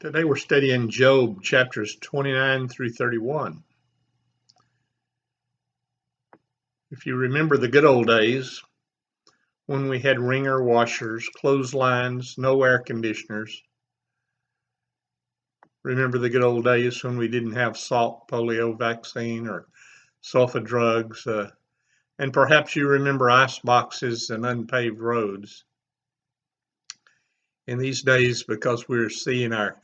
Today we're studying Job chapters 29 through 31. If you remember the good old days when we had wringer washers, clotheslines, no air conditioners. Remember the good old days when we didn't have salt polio vaccine or sulfa drugs. And perhaps you remember ice boxes and unpaved roads. In these days, because we're seeing our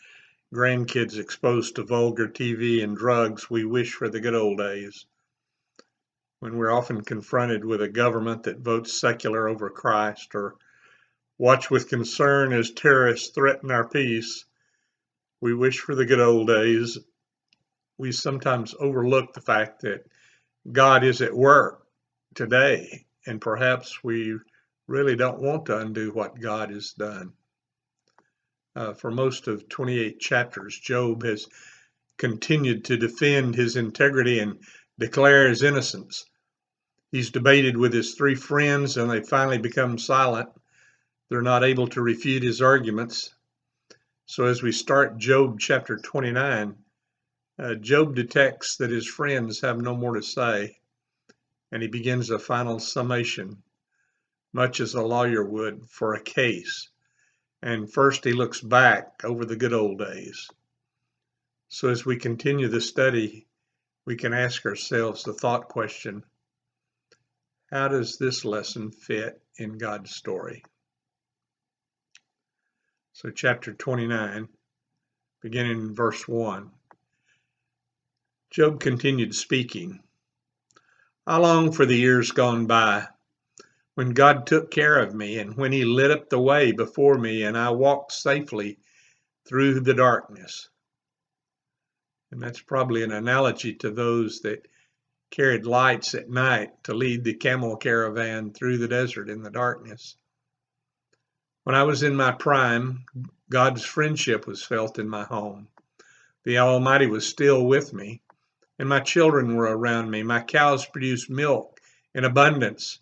grandkids exposed to vulgar TV and drugs, we wish for the good old days when we're often confronted with a government that votes secular over Christ, or watch with concern as terrorists threaten our peace. We wish for the good old days. We sometimes overlook the fact that God is at work today, and perhaps we really don't want to undo what God has done. For most of 28 chapters, Job has continued to defend his integrity and declare his innocence. He's debated with his three friends and they finally become silent. They're not able to refute his arguments. So as we start Job chapter 29, Job detects that his friends have no more to say, and he begins a final summation, much as a lawyer would for a case. And first he looks back over the good old days. So as we continue the study, we can ask ourselves the thought question: how does this lesson fit in God's story? So chapter 29, beginning in verse 1. Job continued speaking. I long for the years gone by, when God took care of me, and when he lit up the way before me, and I walked safely through the darkness. And that's probably an analogy to those that carried lights at night to lead the camel caravan through the desert in the darkness. When I was in my prime, God's friendship was felt in my home. The Almighty was still with me, and my children were around me. My cows produced milk in abundance,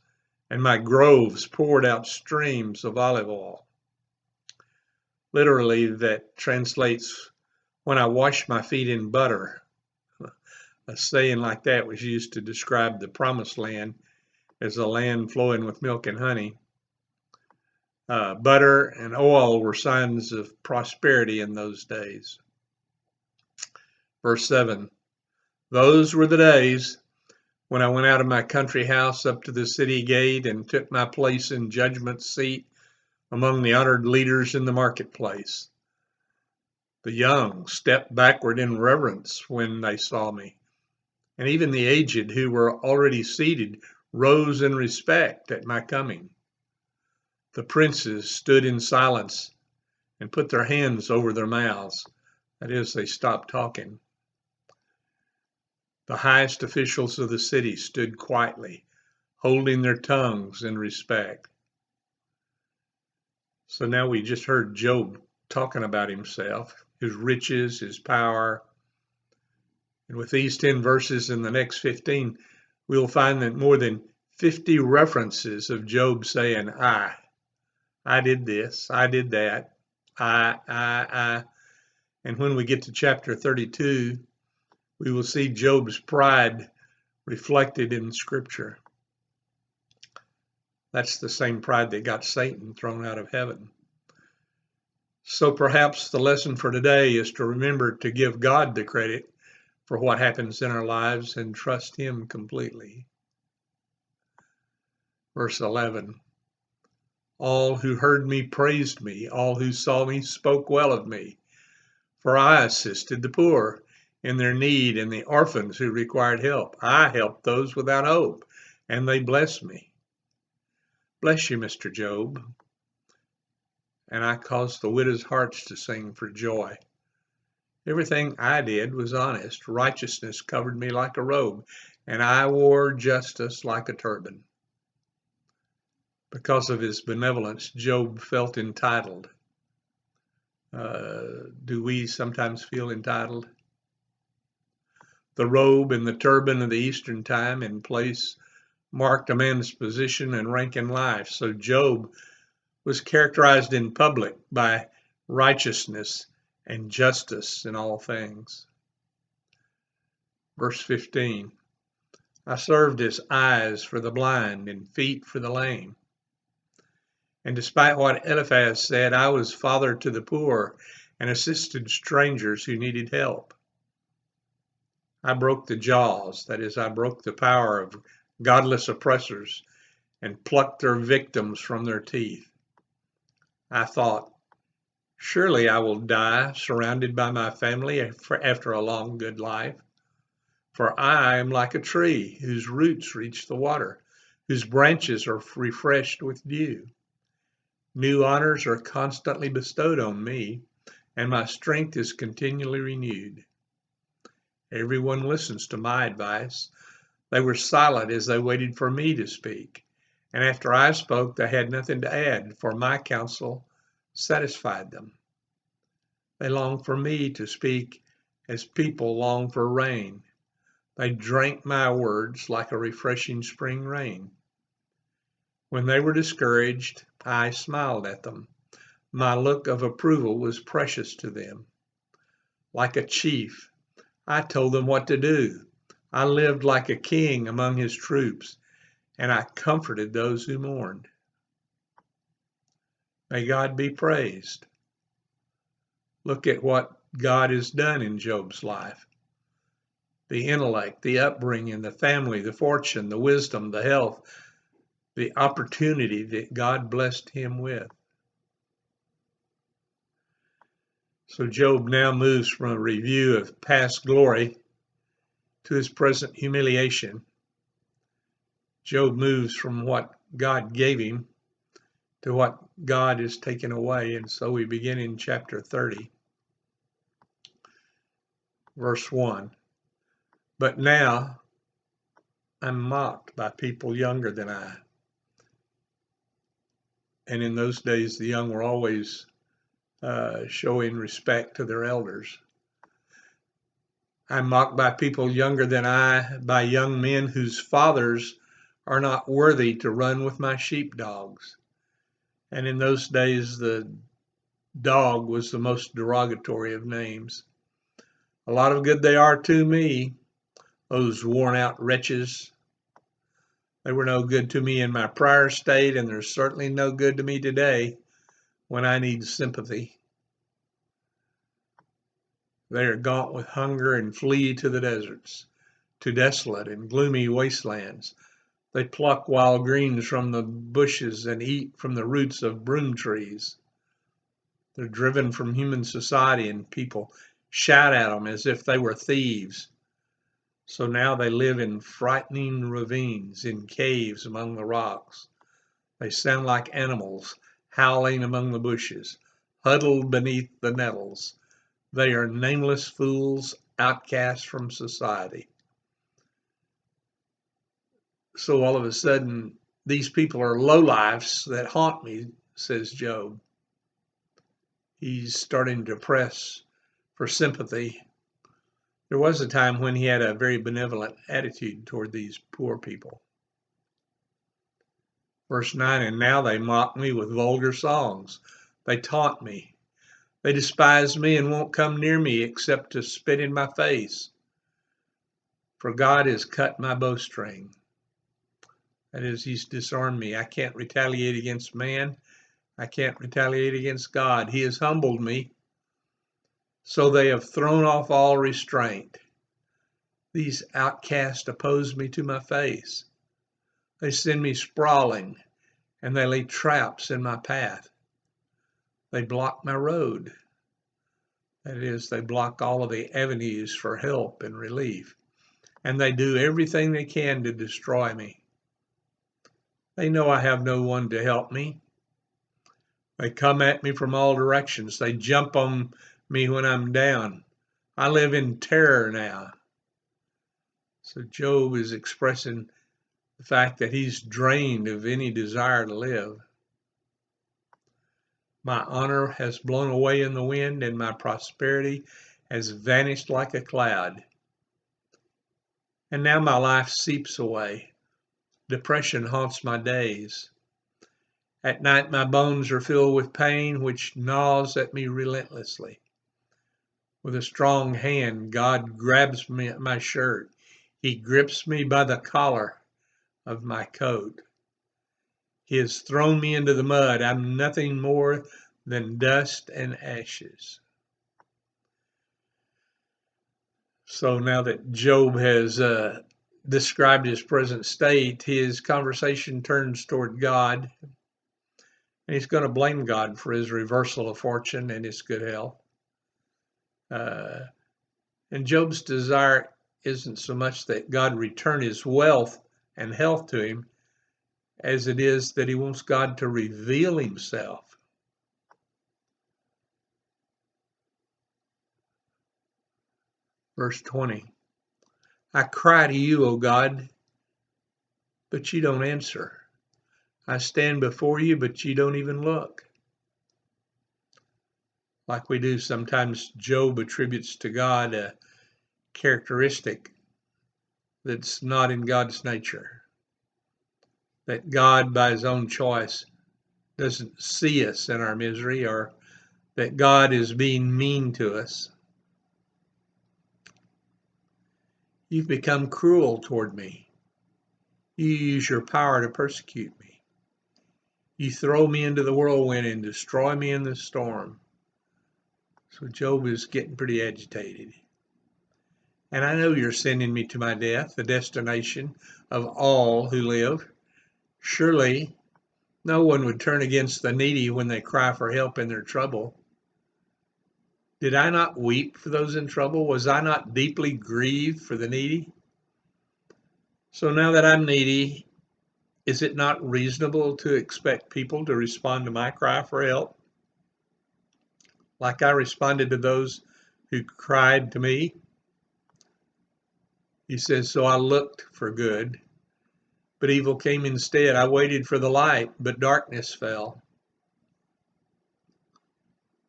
and my groves poured out streams of olive oil. Literally, that translates, when I washed my feet in butter. A saying like that was used to describe the promised land as a land flowing with milk and honey. Butter and oil were signs of prosperity in those days. Verse 7, those were the days when I went out of my country house up to the city gate and took my place in judgment seat among the honored leaders in the marketplace. The young stepped backward in reverence when they saw me, and even the aged who were already seated rose in respect at my coming. The princes stood in silence and put their hands over their mouths. That is, they stopped talking. The highest officials of the city stood quietly, holding their tongues in respect. So now we just heard Job talking about himself, his riches, his power. And with these 10 verses and the next 15, we'll find that more than 50 references of Job saying, I did this, I did that, I. And when we get to chapter 32, we will see Job's pride reflected in Scripture. That's the same pride that got Satan thrown out of heaven. So perhaps the lesson for today is to remember to give God the credit for what happens in our lives and trust him completely. Verse 11, all who heard me praised me, all who saw me spoke well of me, for I assisted the poor in their need and the orphans who required help. I helped those without hope, and they blessed me. Bless you, Mr. Job. And I caused the widows' hearts to sing for joy. Everything I did was honest. Righteousness covered me like a robe, and I wore justice like a turban. Because of his benevolence, Job felt entitled. Do we sometimes feel entitled? The robe and the turban of the Eastern time and place marked a man's position and rank in life. So Job was characterized in public by righteousness and justice in all things. Verse 15, I served as eyes for the blind and feet for the lame. And despite what Eliphaz said, I was father to the poor and assisted strangers who needed help. I broke the jaws, that is, I broke the power of godless oppressors and plucked their victims from their teeth. I thought, surely I will die surrounded by my family after a long, good life. For I am like a tree whose roots reach the water, whose branches are refreshed with dew. New honors are constantly bestowed on me, and my strength is continually renewed. Everyone listens to my advice. They were silent as they waited for me to speak. And after I spoke, they had nothing to add, for my counsel satisfied them. They longed for me to speak as people long for rain. They drank my words like a refreshing spring rain. When they were discouraged, I smiled at them. My look of approval was precious to them. Like a chief, I told them what to do. I lived like a king among his troops, and I comforted those who mourned. May God be praised. Look at what God has done in Job's life. The intellect, the upbringing, the family, the fortune, the wisdom, the health, the opportunity that God blessed him with. So Job now moves from a review of past glory to his present humiliation. Job moves from what God gave him to what God has taken away. And so we begin in chapter 30, verse 1. But now I'm mocked by people younger than I. And in those days, the young were always showing respect to their elders. I'm mocked by people younger than I, by young men whose fathers are not worthy to run with my sheepdogs. And in those days, the dog was the most derogatory of names. A lot of good they are to me, those worn out wretches. They were no good to me in my prior state, and they're certainly no good to me today when I need sympathy. They are gaunt with hunger and flee to the deserts, to desolate and gloomy wastelands. They pluck wild greens from the bushes and eat from the roots of broom trees. They're driven from human society, and people shout at them as if they were thieves. So now they live in frightening ravines, in caves among the rocks. They sound like animals howling among the bushes, huddled beneath the nettles. They are nameless fools, outcasts from society. So all of a sudden, these people are lowlifes that haunt me, says Job. He's starting to press for sympathy. There was a time when he had a very benevolent attitude toward these poor people. Verse 9, and now they mock me with vulgar songs. They taunt me. They despise me and won't come near me except to spit in my face. For God has cut my bowstring. That is, he's disarmed me. I can't retaliate against man. I can't retaliate against God. He has humbled me. So they have thrown off all restraint. These outcasts oppose me to my face. They send me sprawling, and they lay traps in my path. They block my road. That is, they block all of the avenues for help and relief. And they do everything they can to destroy me. They know I have no one to help me. They come at me from all directions. They jump on me when I'm down. I live in terror now. So Job is expressing the fact that he's drained of any desire to live. My honor has blown away in the wind, and my prosperity has vanished like a cloud. And now my life seeps away. Depression haunts my days. At night my bones are filled with pain, which gnaws at me relentlessly. With a strong hand, God grabs me at my shirt. He grips me by the collar of my coat. He has thrown me into the mud. I'm nothing more than dust and ashes. So now that Job has described his present state, his conversation turns toward God. And he's going to blame God for his reversal of fortune and his good health. And Job's desire isn't so much that God return his wealth and health to him, as it is that he wants God to reveal himself. Verse 20, I cry to you, O God, but you don't answer. I stand before you, but you don't even look. Like we do sometimes, Job attributes to God a characteristic that's not in God's nature. That God, by his own choice, doesn't see us in our misery, or that God is being mean to us. You've become cruel toward me. You use your power to persecute me. You throw me into the whirlwind and destroy me in the storm. So Job is getting pretty agitated. And I know you're sending me to my death, the destination of all who live. Surely no one would turn against the needy when they cry for help in their trouble. Did I not weep for those in trouble? Was I not deeply grieved for the needy? So now that I'm needy, is it not reasonable to expect people to respond to my cry for help? Like I responded to those who cried to me? He says, so I looked for good, but evil came instead. I waited for the light, but darkness fell.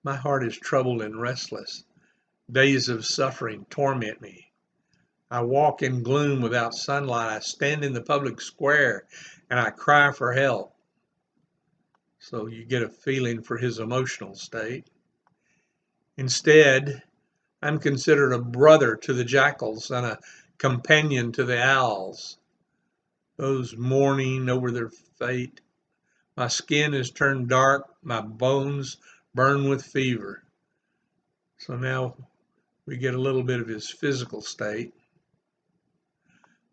My heart is troubled and restless. Days of suffering torment me. I walk in gloom without sunlight. I stand in the public square and I cry for help. So you get a feeling for his emotional state. Instead, I'm considered a brother to the jackals and a companion to the owls, those mourning over their fate. My skin is turned dark, my bones burn with fever. So now we get a little bit of his physical state.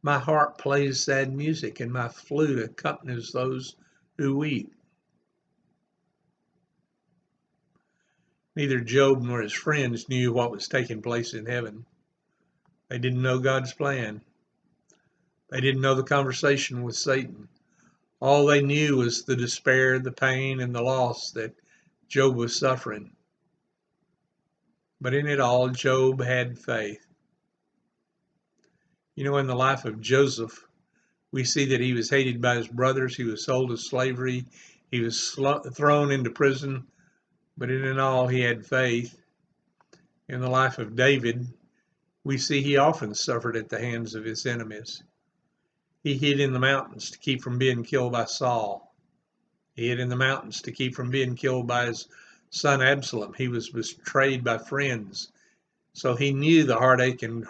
My heart plays sad music, and my flute accompanies those who weep. Neither Job nor his friends knew what was taking place in heaven. They didn't know God's plan. They didn't know the conversation with Satan. All they knew was the despair, the pain, and the loss that Job was suffering. But in it all, Job had faith. You know, in the life of Joseph, we see that he was hated by his brothers. He was sold to slavery. He was thrown into prison. But in it all, he had faith. In the life of David, we see he often suffered at the hands of his enemies. He hid in the mountains to keep from being killed by Saul. He hid in the mountains to keep from being killed by his son Absalom. He was betrayed by friends. So he knew the heartache and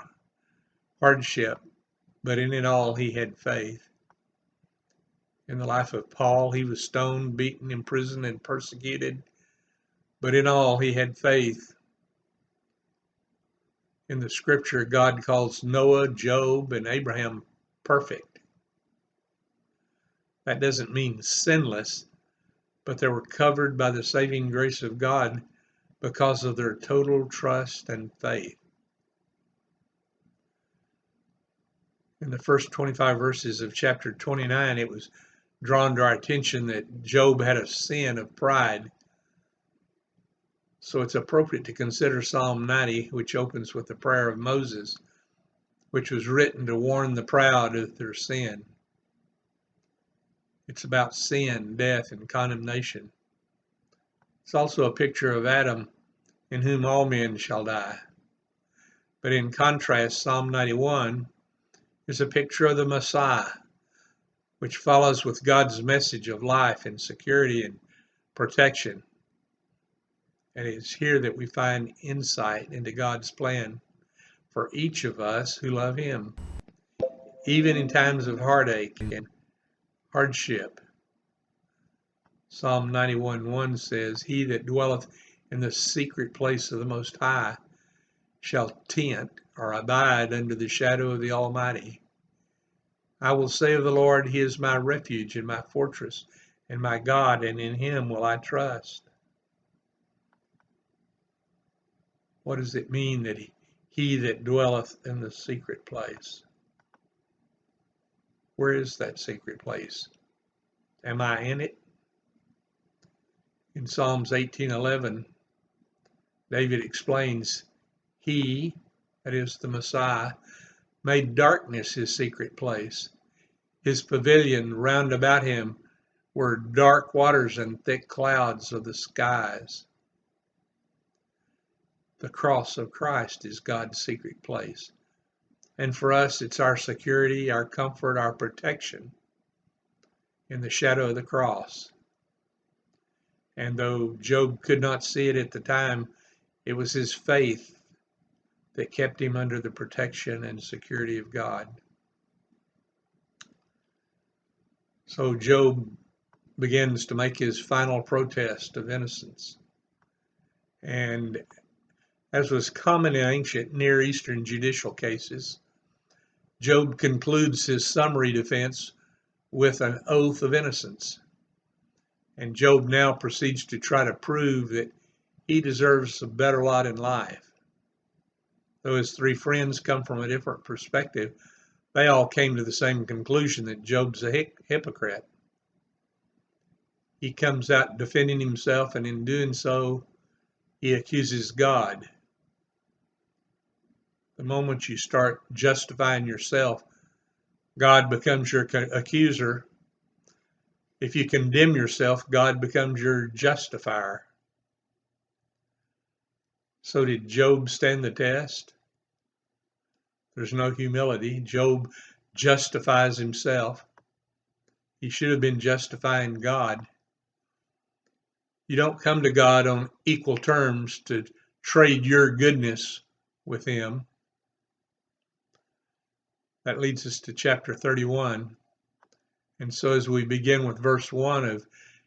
hardship, but in it all, he had faith. In the life of Paul, he was stoned, beaten, imprisoned, and persecuted, but in all, he had faith. In the scripture, God calls Noah, Job, and Abraham perfect. That doesn't mean sinless, but they were covered by the saving grace of God because of their total trust and faith. In the first 25 verses of chapter 29, it was drawn to our attention that Job had a sin of pride. So it's appropriate to consider Psalm 90, which opens with the prayer of Moses, which was written to warn the proud of their sin. It's about sin, death, and condemnation. It's also a picture of Adam, in whom all men shall die. But in contrast, Psalm 91 is a picture of the Messiah, which follows with God's message of life and security and protection. And it's here that we find insight into God's plan for each of us who love Him, even in times of heartache and hardship. Psalm 91:1 says, He that dwelleth in the secret place of the Most High shall tent or abide under the shadow of the Almighty. I will say of the Lord, He is my refuge and my fortress and my God, and in Him will I trust. What does it mean that he that dwelleth in the secret place? Where is that secret place? Am I in it? In Psalms 18:11, David explains, He, that is the Messiah, made darkness His secret place. His pavilion round about Him were dark waters and thick clouds of the skies. The cross of Christ is God's secret place. And for us, it's our security, our comfort, our protection in the shadow of the cross. And though Job could not see it at the time, it was his faith that kept him under the protection and security of God. So Job begins to make his final protest of innocence. And as was common in ancient Near Eastern judicial cases, Job concludes his summary defense with an oath of innocence. And Job now proceeds to try to prove that he deserves a better lot in life. Though his three friends come from a different perspective, they all came to the same conclusion that Job's a hypocrite. He comes out defending himself, and in doing so, he accuses God. The moment you start justifying yourself, God becomes your accuser. If you condemn yourself, God becomes your justifier. So did Job stand the test? There's no humility. Job justifies himself. He should have been justifying God. You don't come to God on equal terms to trade your goodness with Him. That leads us to chapter 31. And so as we begin with verse 1 of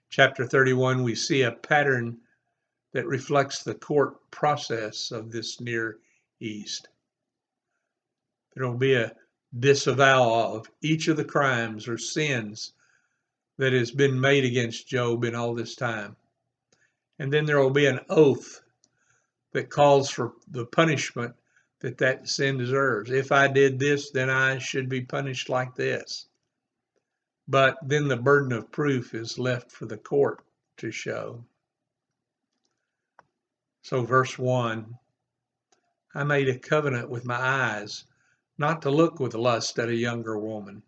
chapter 31, we see a pattern that reflects the court process of this Near East. There will be a disavowal of each of the crimes or sins that has been made against Job in all this time. And then there will be an oath that calls for the punishment that sin deserves. If I did this, then I should be punished like this. But then the burden of proof is left for the court to show. So verse 1, I made a covenant with my eyes not to look with lust at a younger woman.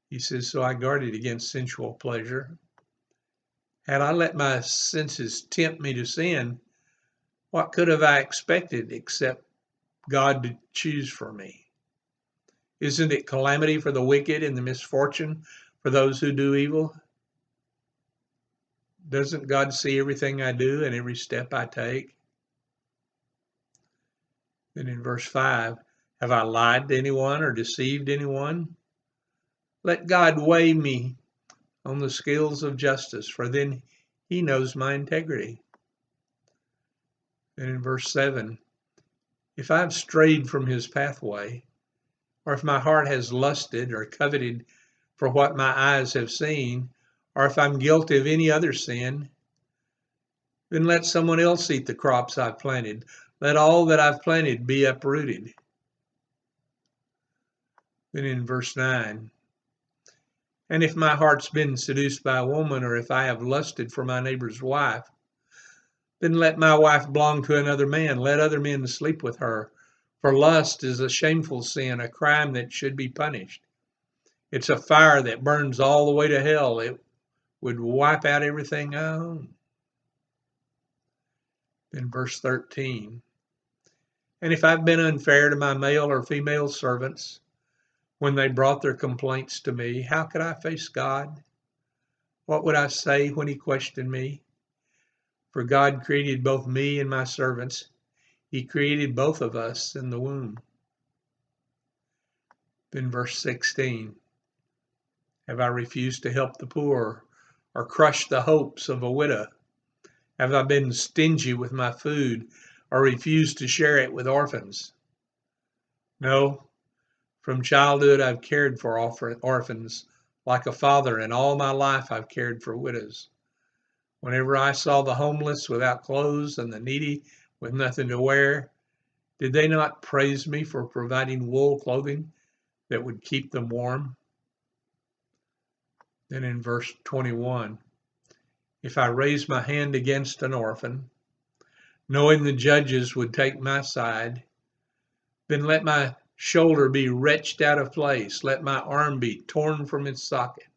He says, so I guarded against sensual pleasure. Had I let my senses tempt me to sin, what could have I expected except God to choose for me? Isn't it calamity for the wicked and the misfortune for those who do evil? Doesn't God see everything I do and every step I take? Then in verse 5, have I lied to anyone or deceived anyone? Let God weigh me on the scales of justice, for then He knows my integrity. And in verse 7, if I've strayed from His pathway, or if my heart has lusted or coveted for what my eyes have seen, or if I'm guilty of any other sin, then let someone else eat the crops I've planted. Let all that I've planted be uprooted. Then in verse 9, and if my heart's been seduced by a woman, or if I have lusted for my neighbor's wife, then let my wife belong to another man. Let other men sleep with her. For lust is a shameful sin, a crime that should be punished. It's a fire that burns all the way to hell. It would wipe out everything I own. Then verse 13, and if I've been unfair to my male or female servants when they brought their complaints to me, how could I face God? What would I say when He questioned me? For God created both me and my servants. He created both of us in the womb. Then verse 16. Have I refused to help the poor or crushed the hopes of a widow? Have I been stingy with my food or refused to share it with orphans? No, from childhood I've cared for orphans like a father, and all my life I've cared for widows. Whenever I saw the homeless without clothes and the needy with nothing to wear, did they not praise me for providing wool clothing that would keep them warm? Then in verse 21, if I raise my hand against an orphan, knowing the judges would take my side, then let my shoulder be wrenched out of place, let my arm be torn from its socket.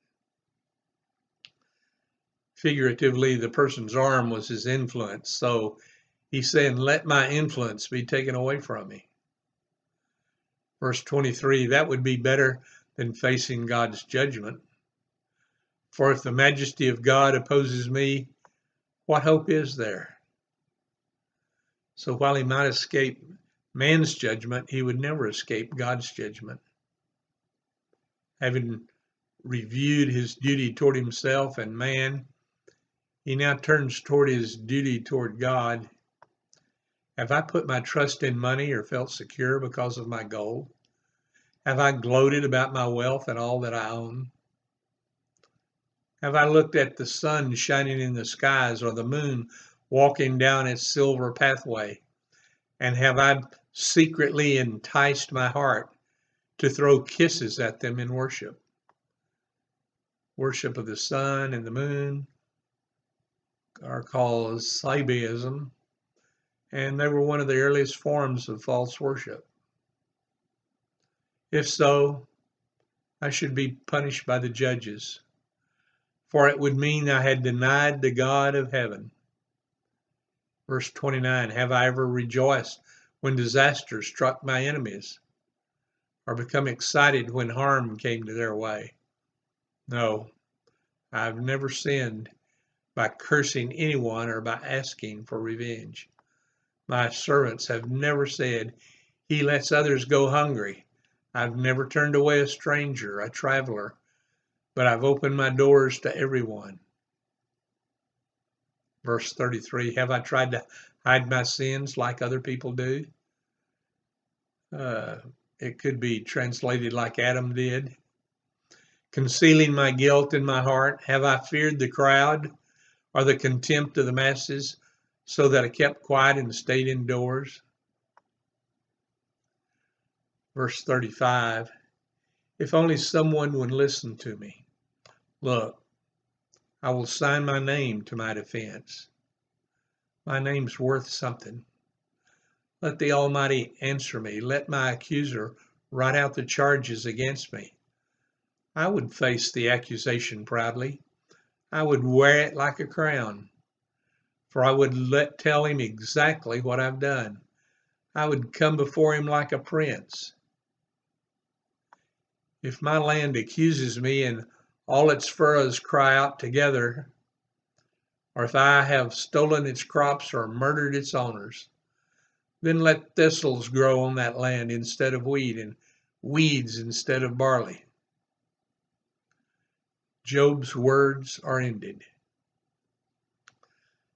Figuratively, the person's arm was his influence, so he's saying, let my influence be taken away from me. Verse 23, that would be better than facing God's judgment. For if the majesty of God opposes me, what hope is there? So while he might escape man's judgment, he would never escape God's judgment. Having reviewed his duty toward himself and man, he now turns toward his duty toward God. Have I put my trust in money or felt secure because of my gold? Have I gloated about my wealth and all that I own? Have I looked at the sun shining in the skies or the moon walking down its silver pathway? And have I secretly enticed my heart to throw kisses at them in worship? Worship of the sun and the moon are called Sabiism, and they were one of the earliest forms of false worship. If so, I should be punished by the judges, for it would mean I had denied the God of heaven. Verse 29, have I ever rejoiced when disaster struck my enemies, or become excited when harm came to their way? No, I've never sinned by cursing anyone or by asking for revenge. My servants have never said, he lets others go hungry. I've never turned away a stranger, a traveler, but I've opened my doors to everyone. Verse 33, have I tried to hide my sins like other people do? It could be translated like Adam did. Concealing my guilt in my heart, have I feared the crowd or the contempt of the masses so that I kept quiet and stayed indoors? Verse 35, if only someone would listen to me. Look, I will sign my name to my defense. My name's worth something. Let the Almighty answer me. Let my accuser write out the charges against me. I would face the accusation proudly. I would wear it like a crown, for I would tell him exactly what I've done. I would come before him like a prince. If my land accuses me and all its furrows cry out together, or if I have stolen its crops or murdered its owners, then let thistles grow on that land instead of wheat, and weeds instead of barley. Job's words are ended.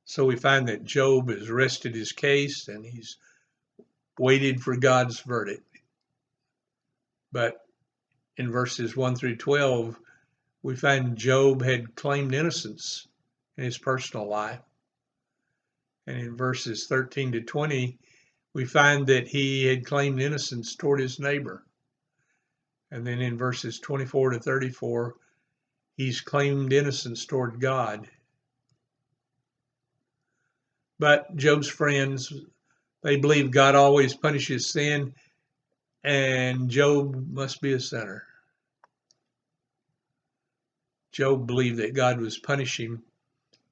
So we find that Job has rested his case and he's waited for God's verdict. But in verses 1 through 12, we find Job had claimed innocence in his personal life. And in verses 13 to 20, we find that he had claimed innocence toward his neighbor. And then in verses 24 to 34, he's claimed innocence toward God. But Job's friends, they believe God always punishes sin, and Job must be a sinner. Job believed that God was punishing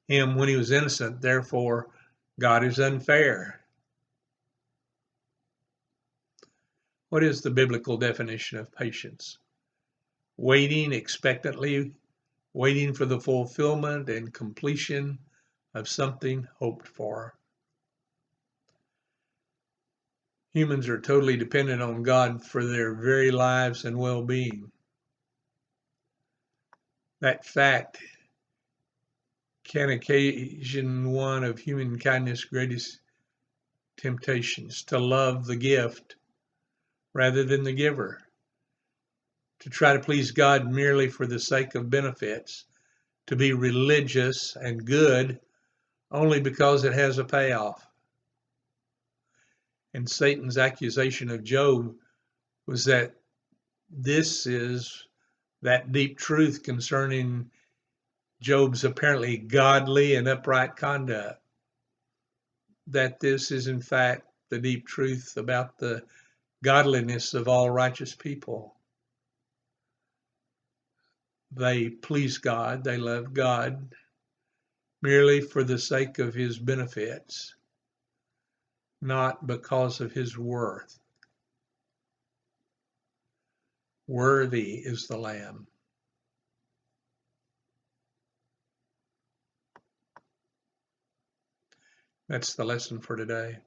him when he was innocent, therefore God is unfair. What is the biblical definition of patience? Waiting expectantly, waiting for the fulfillment and completion of something hoped for. Humans are totally dependent on God for their very lives and well-being. That fact can occasion one of humankind's greatest temptations, to love the gift rather than the giver, to try to please God merely for the sake of benefits, to be religious and good only because it has a payoff. And Satan's accusation of Job was that this is that deep truth concerning Job's apparently godly and upright conduct, that this is in fact the deep truth about the godliness of all righteous people. They please God, they love God merely for the sake of his benefits, not because of his worth. Worthy is the Lamb. That's the lesson for today.